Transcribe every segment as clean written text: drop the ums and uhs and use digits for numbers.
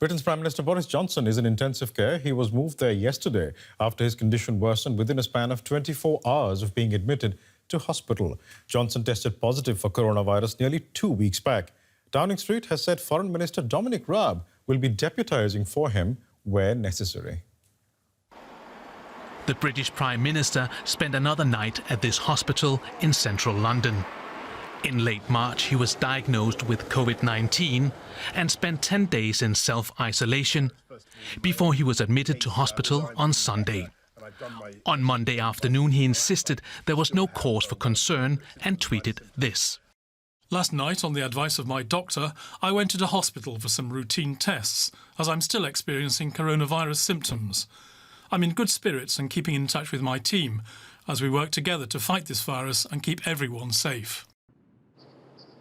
Britain's Prime Minister Boris Johnson is in intensive care. He was moved there yesterday after his condition worsened within a span of 24 hours of being admitted to hospital. Johnson tested positive for coronavirus nearly 2 weeks back. Downing Street has said Foreign Minister Dominic Raab will be deputising for him where necessary. The British Prime Minister spent another night at this hospital in central London. In late March, he was diagnosed with COVID-19 and spent 10 days in self-isolation before he was admitted to hospital on Sunday. On Monday afternoon, he insisted there was no cause for concern and tweeted this. Last night, on the advice of my doctor, I went to the hospital for some routine tests, as I'm still experiencing coronavirus symptoms. I'm in good spirits and keeping in touch with my team as we work together to fight this virus and keep everyone safe.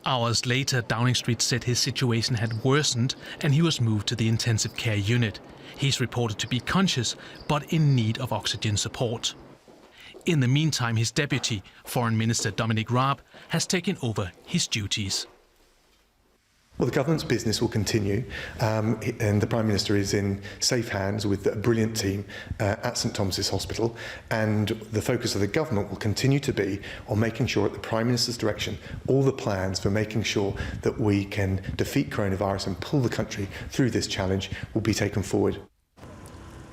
Hours later, Downing Street said his situation had worsened and he was moved to the intensive care unit. He's reported to be conscious, but in need of oxygen support. In the meantime, his deputy, Foreign Minister Dominic Raab, has taken over his duties. Well, the government's business will continue, and the Prime Minister is in safe hands with a brilliant team at St Thomas's Hospital, and the focus of the government will continue to be on making sure, at the Prime Minister's direction, all the plans for making sure that we can defeat coronavirus and pull the country through this challenge will be taken forward.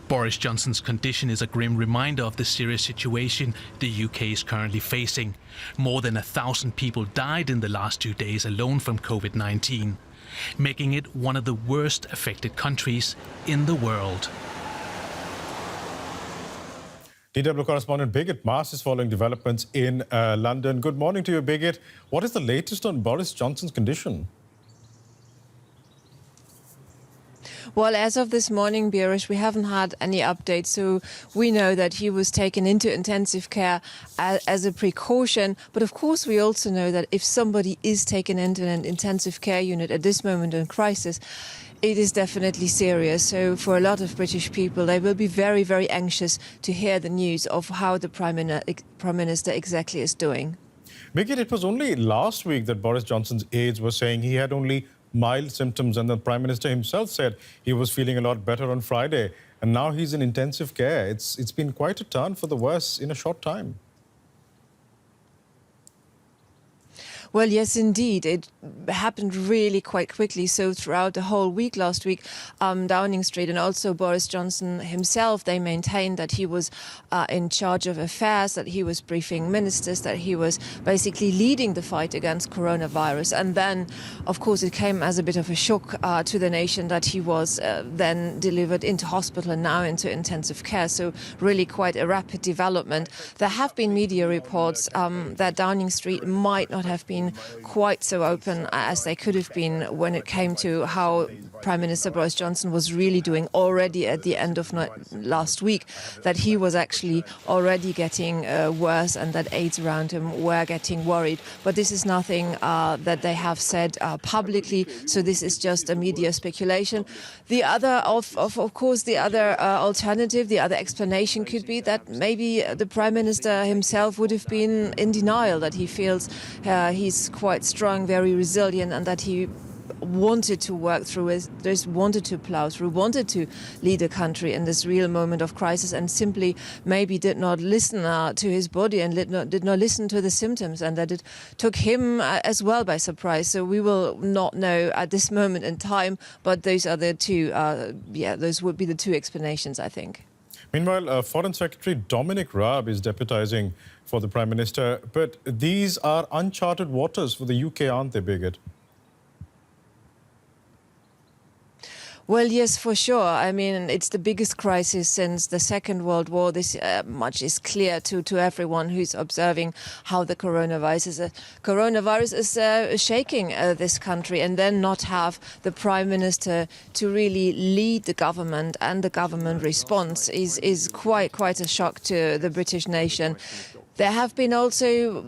Boris Johnson's condition is a grim reminder of the serious situation the UK is currently facing. More than 1,000 people died in the last 2 days alone from COVID-19, making it one of the worst affected countries in the world. DW correspondent Birgit Maas is following developments in London. Good morning to you, Birgit. What is the latest on Boris Johnson's condition? Well, as of this morning, Birish, we haven't had any updates, so we know that he was taken into intensive care as a precaution. But of course, we also know that if somebody is taken into an intensive care unit at this moment in crisis, it is definitely serious. So for a lot of British people, they will be very, very anxious to hear the news of how the Prime Minister exactly is doing. Birgit, it was only last week that Boris Johnson's aides were saying he had only mild symptoms, and the Prime Minister himself said he was feeling a lot better on Friday, and now he's in intensive care. It's been quite a turn for the worse in a short time. Well, yes, indeed. It happened really quite quickly. So throughout the whole week last week, Downing Street and also Boris Johnson himself, they maintained that he was in charge of affairs, that he was briefing ministers, that he was basically leading the fight against coronavirus. And then, of course, it came as a bit of a shock to the nation that he was then delivered into hospital and now into intensive care. So really quite a rapid development. There have been media reports that Downing Street might not have been quite so open as they could have been when it came to how Prime Minister Boris Johnson was really doing already at the end of last week, that he was actually already getting worse and that aides around him were getting worried. But this is nothing that they have said publicly, so this is just a media speculation. The other, of course, the other alternative, the other explanation could be that maybe the Prime Minister himself would have been in denial, that he feels he's quite strong, very resilient, and that he wanted to work through it, just wanted to plow through, wanted to lead the country in this real moment of crisis, and simply maybe did not listen to his body and did not listen to the symptoms, and that it took him as well by surprise. So we will not know at this moment in time, but those are the two, those would be the two explanations, I think. Meanwhile, Foreign Secretary Dominic Raab is deputising for the Prime Minister, but these are uncharted waters for the UK, aren't they, Birgit? Well, yes, for sure. I mean, it's the biggest crisis since the Second World War. This much is clear to everyone who's observing how the coronavirus is shaking this country, and then not have the Prime Minister to really lead the government and the government response is quite a shock to the British nation. There have been also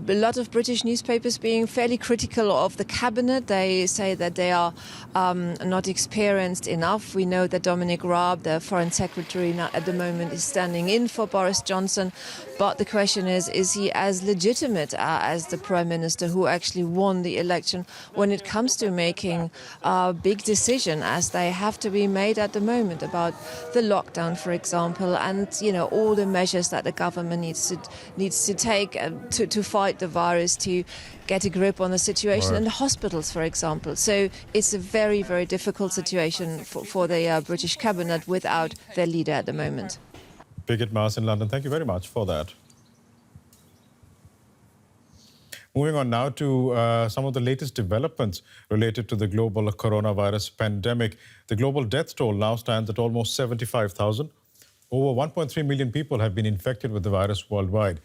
a lot of British newspapers being fairly critical of the cabinet. They say that they are not experienced enough. We know that Dominic Raab, the Foreign Secretary at the moment, is standing in for Boris Johnson. But the question is he as legitimate as the Prime Minister who actually won the election when it comes to making a big decision, as they have to be made at the moment, about the lockdown, for example, and all the measures that the government needs to take to fight the virus, to get a grip on the situation in the hospitals, for example. So it's a very, very difficult situation for the British cabinet without their leader at the moment. Birgit Maas in London, thank you very much for that. Moving on now to some of the latest developments related to the global coronavirus pandemic. The global death toll now stands at almost 75,000. Over 1.3 million people have been infected with the virus worldwide.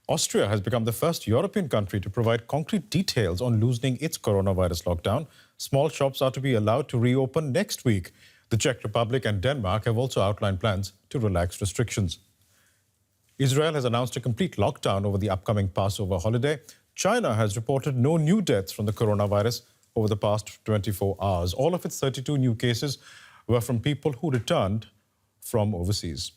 Austria has become the first European country to provide concrete details on loosening its coronavirus lockdown. Small shops are to be allowed to reopen next week. The Czech Republic and Denmark have also outlined plans to relax restrictions. Israel has announced a complete lockdown over the upcoming Passover holiday. China has reported no new deaths from the coronavirus over the past 24 hours. All of its 32 new cases were from people who returned from overseas.